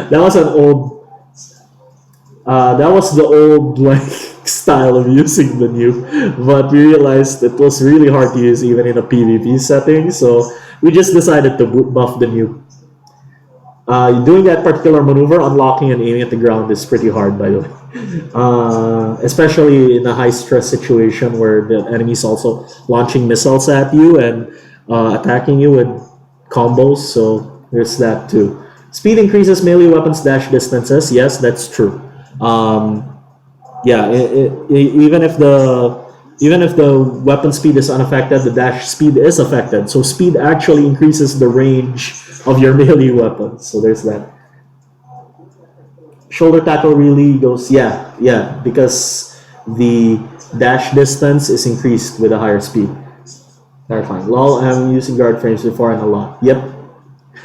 That was an old that was the old like style of using the nuke, but we realized it was really hard to use even in a PvP setting, so we just decided to buff the nuke. Doing that particular maneuver, unlocking and aiming at the ground, is pretty hard, by the way. Especially in a high stress situation where the enemy's also launching missiles at you and attacking you with combos, so there's that too. Speed increases melee weapons dash distances. Yes, that's true. Um, yeah, even if the weapon speed is unaffected, the dash speed is affected. So speed actually increases the range of your melee weapon. So there's that. Shoulder tackle really goes, yeah, because the dash distance is increased with a higher speed. Terrifying. Lol, I'm using guard frames before and a lot. Yep.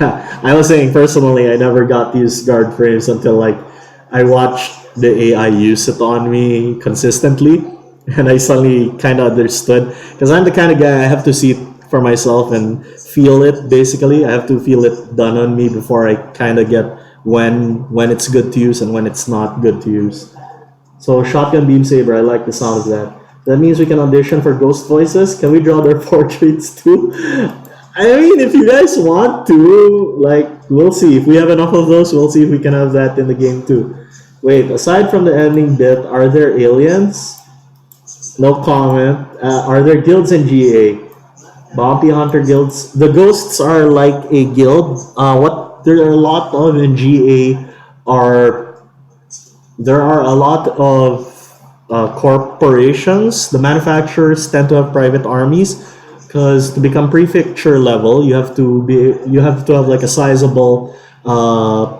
I was saying personally, I never got to use guard frames until like I watched the AI use it on me consistently, and I suddenly kind of understood because I'm the kind of guy I have to see it for myself and feel it. Basically, I have to feel it done on me before I kind of get when it's good to use and when it's not good to use. So shotgun beam saber, I like the sound of that. That means we can audition for ghost voices. Can we draw their portraits too? I mean, if you guys want to, like, we'll see. If we have enough of those, we'll see if we can have that in the game too. Wait, aside from the ending bit, are there aliens? No comment. Are there guilds in GA? Bounty hunter guilds. The ghosts are like a guild. What there are a lot of in GA are there are a lot of corporations. The manufacturers tend to have private armies because to become prefecture level, you have to have like a sizable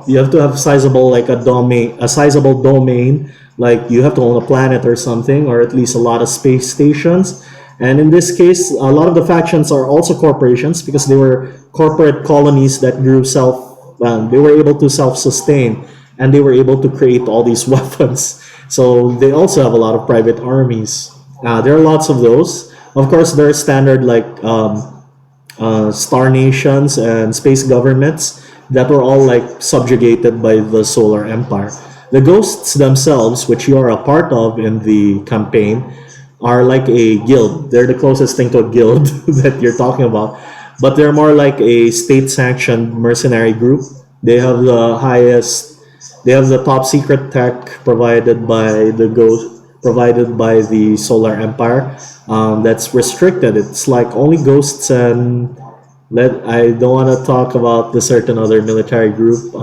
you have to have sizable like a sizable domain. Like you have to own a planet or something, or at least a lot of space stations. And in this case, a lot of the factions are also corporations because they were corporate colonies that grew self. They were able to self-sustain, and they were able to create all these weapons. So they also have a lot of private armies. There are lots of those. Of course, there are standard like star nations and space governments that were all like subjugated by the Solar Empire. The ghosts themselves, which you are a part of in the campaign, are like a guild. They're the closest thing to a guild that you're talking about, but they're more like a state-sanctioned mercenary group. They have the highest, they have the top secret tech provided by the Solar Empire. That's restricted. It's like only ghosts and I don't want to talk about the certain other military group.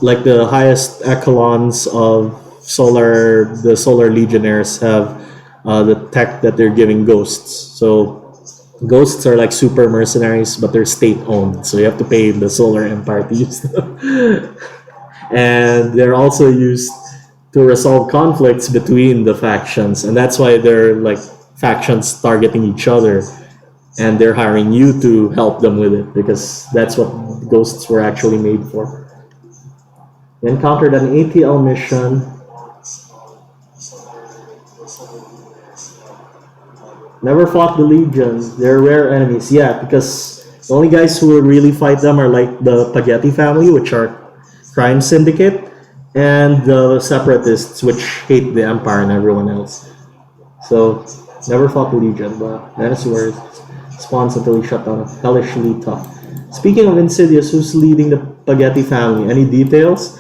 Like the highest echelons of the Solar Legionnaires have the tech that they're giving ghosts. So ghosts are like super mercenaries, but they're state owned. So you have to pay the Solar Empire to use them. And they're also used to resolve conflicts between the factions, and that's why they're like factions targeting each other, and they're hiring you to help them with it because that's what ghosts were actually made for. You encountered an ATL mission. Never fought the legions. They're rare enemies. Yeah, because the only guys who will really fight them are like the Spaghetti family, which are crime syndicate, and the separatists, which hate the empire and everyone else. So never fought the legion, but Dinosaurs spawns until he shut down. Hellishly tough. Speaking of Insidious, who's leading the Spaghetti family? Any details?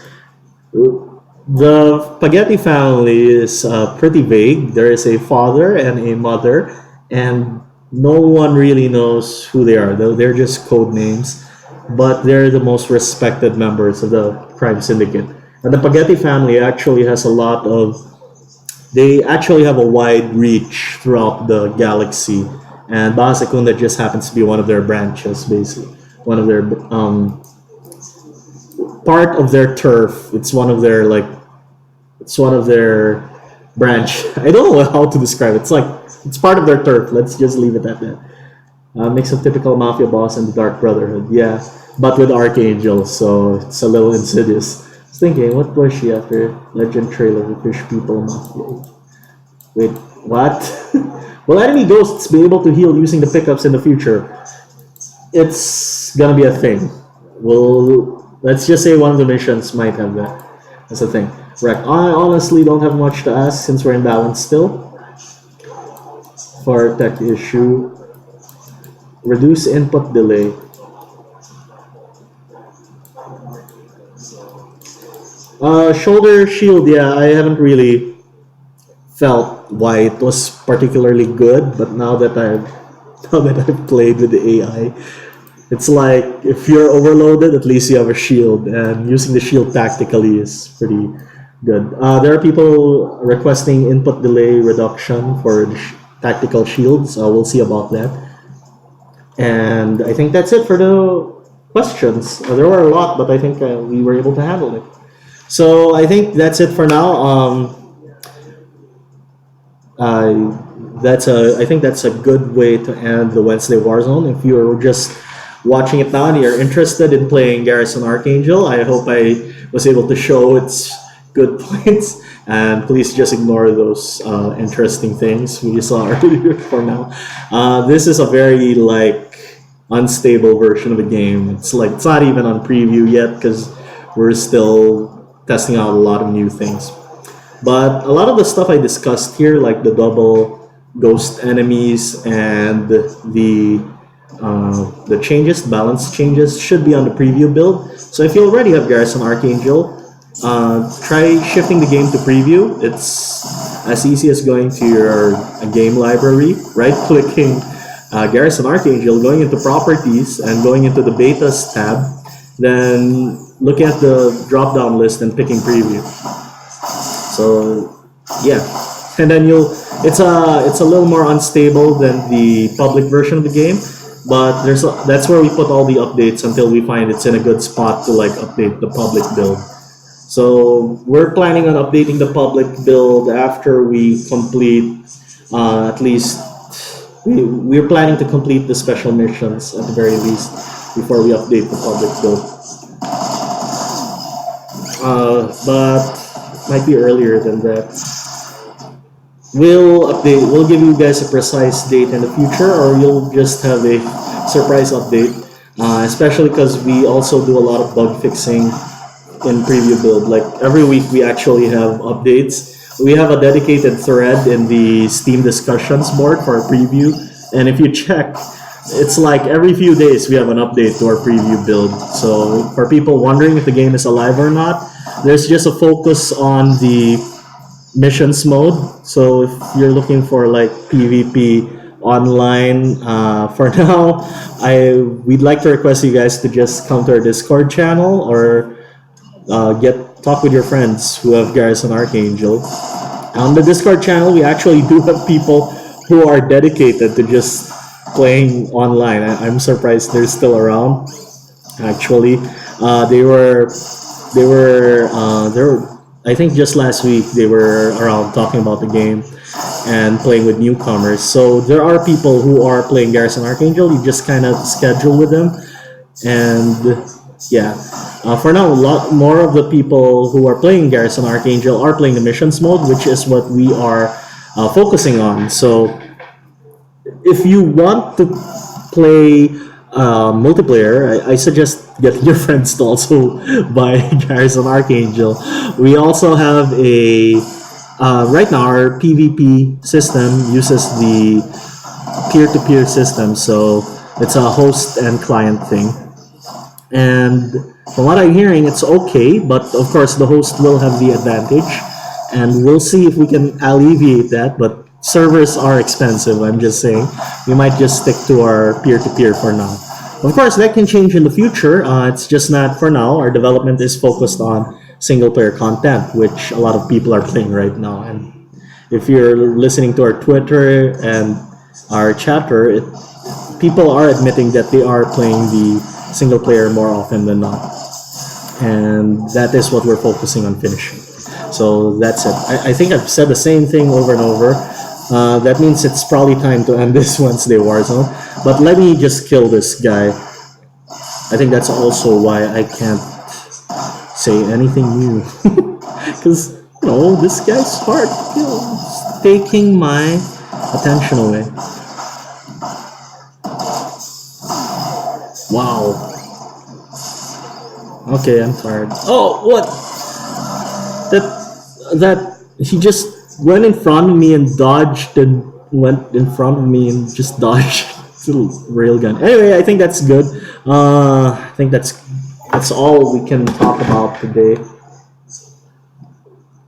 The Spaghetti family is pretty vague. There is a father and a mother, and no one really knows who they are. They're just code names, but they're the most respected members of the crime syndicate. And the Spaghetti family actually has a lot of. They actually have a wide reach throughout the galaxy, and Baja Secunda just happens to be one of their branches, basically. One of their part of their turf. It's one of their like. It's one of their branch. I don't know how to describe it. It's like it's part of their turf. Let's just leave it at that. Mix of typical mafia boss and the Dark Brotherhood. Yeah, but with Archangel, so it's a little insidious. I was thinking, what was she after Legend trailer with Fish People Mafia? Wait, what? Will enemy ghosts be able to heal using the pickups in the future? It's gonna be a thing. Let's just say one of the missions might have that. That's the thing. Right. I honestly don't have much to ask since we're in balance still. For tech issue, reduce input delay. Shoulder shield, yeah, I haven't really felt why it was particularly good, but now that I've played with the AI, It's like if you're overloaded, at least you have a shield, and using the shield tactically is pretty good. There are people requesting input delay reduction for the tactical shields. We'll see about that. And I think that's it for the questions. There were a lot, but I think we were able to handle it. So I think that's it for now. I think that's a good way to end the Wednesday Warzone. If you're just watching it now and you're interested in playing Garrison Archangel, I hope I was able to show its good points. And please just ignore those interesting things we saw earlier for now. This is a very unstable version of the game. It's not even on preview yet because we're still testing out a lot of new things. But a lot of the stuff I discussed here, like the double ghost enemies and the changes, balance changes, should be on the preview build. So if you already have Garrison Archangel, try shifting the game to preview. It's as easy as going to your game library, right-clicking Garrison Archangel, going into properties and going into the betas tab, then looking at the drop-down list and picking preview. So yeah, and then it's a little more unstable than the public version of the game, but that's where we put all the updates until we find it's in a good spot to update the public build. So we're planning on updating the public build after we complete at least we're planning to complete the special missions at the very least before we update the public build. But might be earlier than that. We'll give you guys a precise date in the future, or you'll just have a surprise update, especially because we also do a lot of bug fixing in preview build. Every week we actually have updates. We have a dedicated thread in the Steam discussions board for our preview, and if you check, it's every few days we have an update to our preview build. So for people wondering if the game is alive or not, there's just a focus on the missions mode. So if you're looking for PvP online, for now, we'd like to request you guys to just come to our Discord channel or talk with your friends who have Garrison Archangel. On the Discord channel, we actually do have people who are dedicated to just playing online. I'm surprised they're still around. Actually, they were. I think just last week they were around talking about the game and playing with newcomers. So there are people who are playing Garrison Archangel. You just kind of schedule with them, and yeah. For now, a lot more of the people who are playing Garrison Archangel are playing the missions mode, which is what we are focusing on. So if you want to play multiplayer, I suggest getting your friends to also buy Garrison Archangel. We also have right now our PvP system uses the peer-to-peer system, so it's a host and client thing. And from what I'm hearing, it's okay, but of course the host will have the advantage, and we'll see if we can alleviate that. But servers are expensive, I'm just saying. We might just stick to our peer-to-peer for now. Of course, that can change in the future. It's just not for now. Our development is focused on single-player content, which a lot of people are playing right now. And if you're listening to our Twitter and our chatter, people are admitting that they are playing the single-player more often than not. And that is what we're focusing on finishing. So that's it. I think I've said the same thing over and over. That means it's probably time to end this Wednesday Warzone. But let me just kill this guy. I think that's also why I can't say anything new. Because, this guy's hard to kill. It's taking my attention away. Wow. Okay, I'm tired. Oh, what? That he just went in front of me and dodged and went in front of me and just dodged. It's a little railgun. Anyway, I think that's good. I think that's all we can talk about today.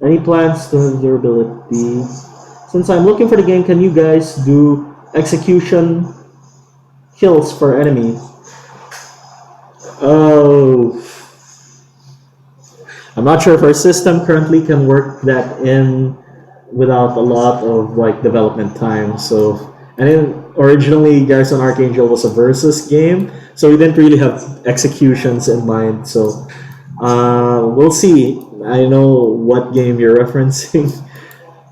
Any plans to durability? Since I'm looking for the game, can you guys do execution kills for enemies? Oh, I'm not sure if our system currently can work that in without a lot of like development time. So, and then originally Garrison Archangel was a versus game, so we didn't really have executions in mind. So, we'll see. I know what game you're referencing.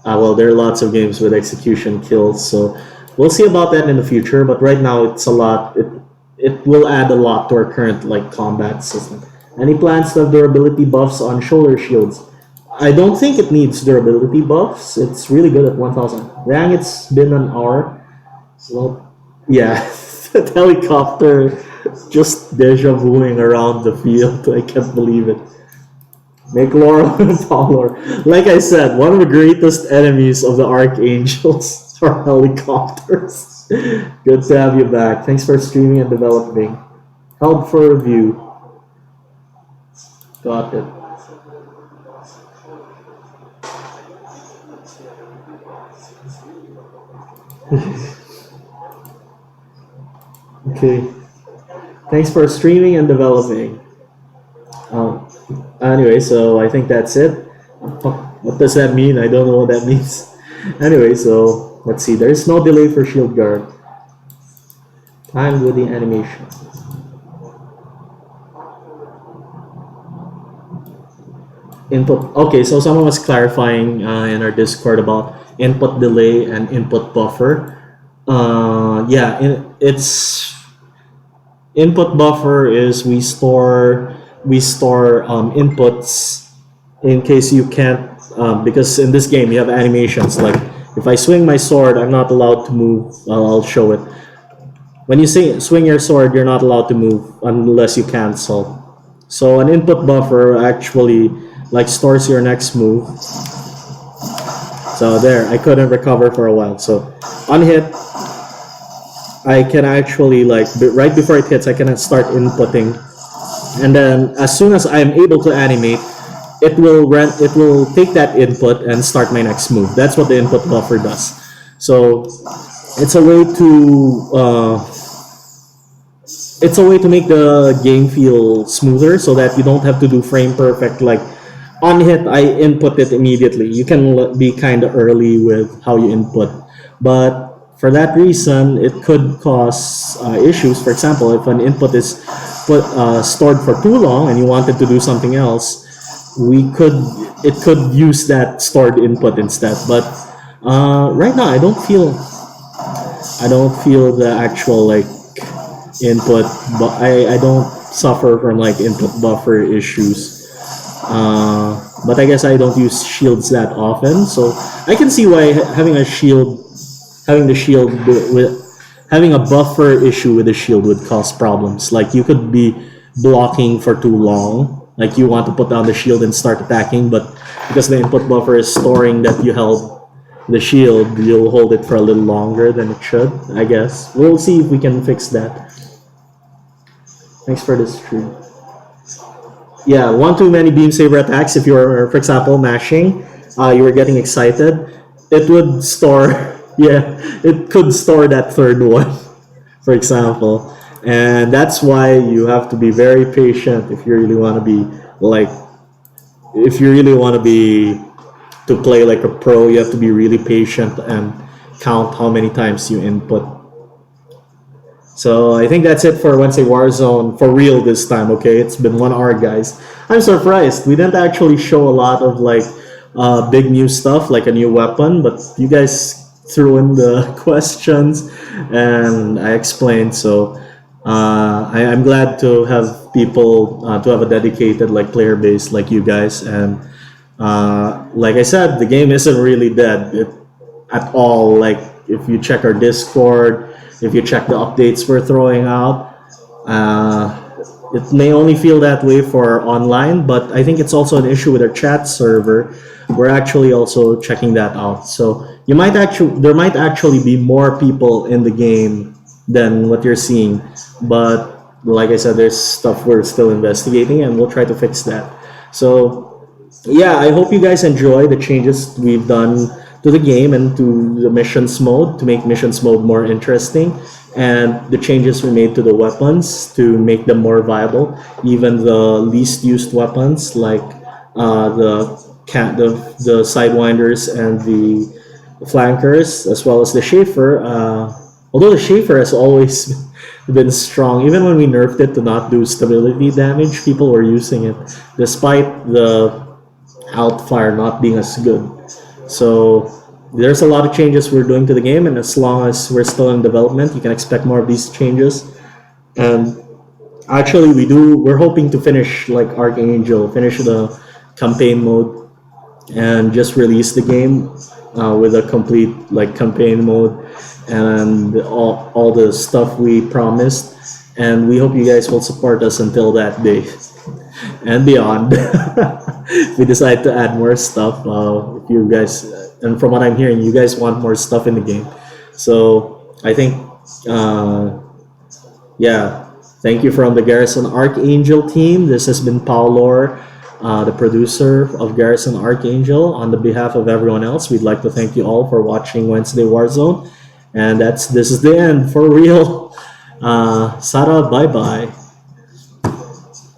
Well, there are lots of games with execution kills, so we'll see about that in the future. But right now, it's a lot. It will add a lot to our current like combat system. Any plans to have durability buffs on shoulder shields? I don't think it needs durability buffs. It's really good at 1,000. Dang, it's been an hour. Well, yeah, that helicopter just deja vuing around the field. I can't believe it. Make Laurel and Paolo. Like I said, one of the greatest enemies of the Archangels are helicopters. Good to have you back. Thanks for streaming and developing. Help for review. Got it. Okay. Thanks for streaming and developing. Um, anyway, so I think that's it. What does that mean? I don't know what that means. Anyway, so let's see. There's no delay for shield guard. Time with the animation. Input. Okay, so someone was clarifying in our Discord about input delay and input buffer. Yeah, it's input buffer is we store inputs in case you can't because in this game you have animations like if I swing my sword I'm not allowed to move. I'll show it. When you swing your sword you're not allowed to move unless you cancel. So an input buffer actually like stores your next move. So there, I couldn't recover for a while. So on hit, I can actually like right before it hits, I can start inputting, and then as soon as I'm able to animate, it will take that input and start my next move. That's what the input buffer does. So it's a way to make the game feel smoother, so that you don't have to do frame perfect like on hit. I input it immediately. You can be kind of early with how you input, but for that reason, it could cause issues. For example, if an input is stored for too long and you wanted to do something else, it could use that stored input instead. But right now, I don't feel the actual like input, but I don't suffer from like input buffer issues. But I guess I don't use shields that often, so I can see why having the shield having a buffer issue with the shield would cause problems. Like you could be blocking for too long, like you want to put down the shield and start attacking, but because the input buffer is storing that you held the shield, you'll hold it for a little longer than it should. I guess we'll see if we can fix that. Thanks for the stream. Yeah, one too many beam saber attacks. If you were, for example, mashing, you were getting excited, it would store. Yeah, it could store that third one, for example, and that's why you have to be very patient if you really want to be like, if you really want to be to play like a pro. You have to be really patient and count how many times you input. So I think that's it for Wednesday Warzone for real this time. Okay, it's been 1 hour, guys. I'm surprised we didn't actually show a lot of like big new stuff like a new weapon, but you guys threw in the questions and I explained. So I'm glad to have people to have a dedicated like player base like you guys. And like I said, the game isn't really dead at all. Like if you check our Discord, if you check the updates we're throwing out, it may only feel that way for online, but I think it's also an issue with our chat server. We're actually also checking that out. So there might actually be more people in the game than what you're seeing. But like I said, there's stuff we're still investigating, and we'll try to fix that. So yeah, I hope you guys enjoy the changes we've done to the game and to the missions mode to make missions mode more interesting. and the changes we made to the weapons to make them more viable. Even the least used weapons like the sidewinders and the flankers, as well as the Schaefer. Although the Schaefer has always been strong, even when we nerfed it to not do stability damage, people were using it despite the Outfire not being as good. So there's a lot of changes we're doing to the game, and as long as we're still in development, you can expect more of these changes. And actually, we're hoping to finish like Archangel, finish the campaign mode, and just release the game with a complete like campaign mode and all the stuff we promised. And we hope you guys will support us until that day and beyond. We decide to add more stuff. If you guys, and from what I'm hearing, you guys want more stuff in the game. So I think, yeah, thank you from the Garrison Archangel team. This has been Paolo, the producer of Garrison Archangel. On the behalf of everyone else, we'd like to thank you all for watching Wednesday Warzone. And this is the end for real. Sarah, bye bye.